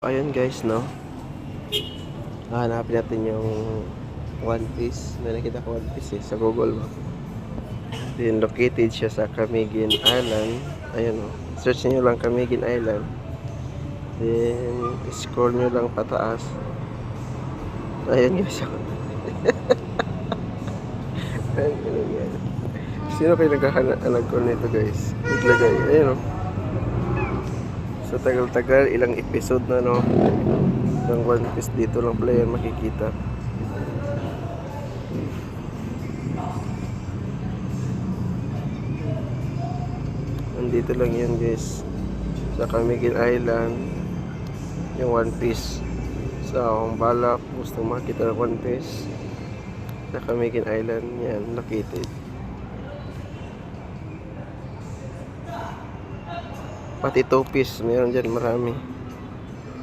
Ayun guys, no? Hahanapin natin yung One Piece. May nakita ko One Piece sa Google Map. Then located siya sa Camiguin Island. Ayun, no? Search niyo lang Camiguin Island. Then scroll niyo lang pataas. Ayun guys. Ayun yan. Sino kayo naghahanap ko nito guys? Naglagay. Ayun, no? Sa tagal-tagal, ilang episode na, no? Ng One Piece dito lang pala yan makikita. Nandito lang yan guys, sa Camiguin Island, yung One Piece. So kung balak gusto makita ng One Piece sa Camiguin Island, yan located. Pati Two Piece meron dyan, marami.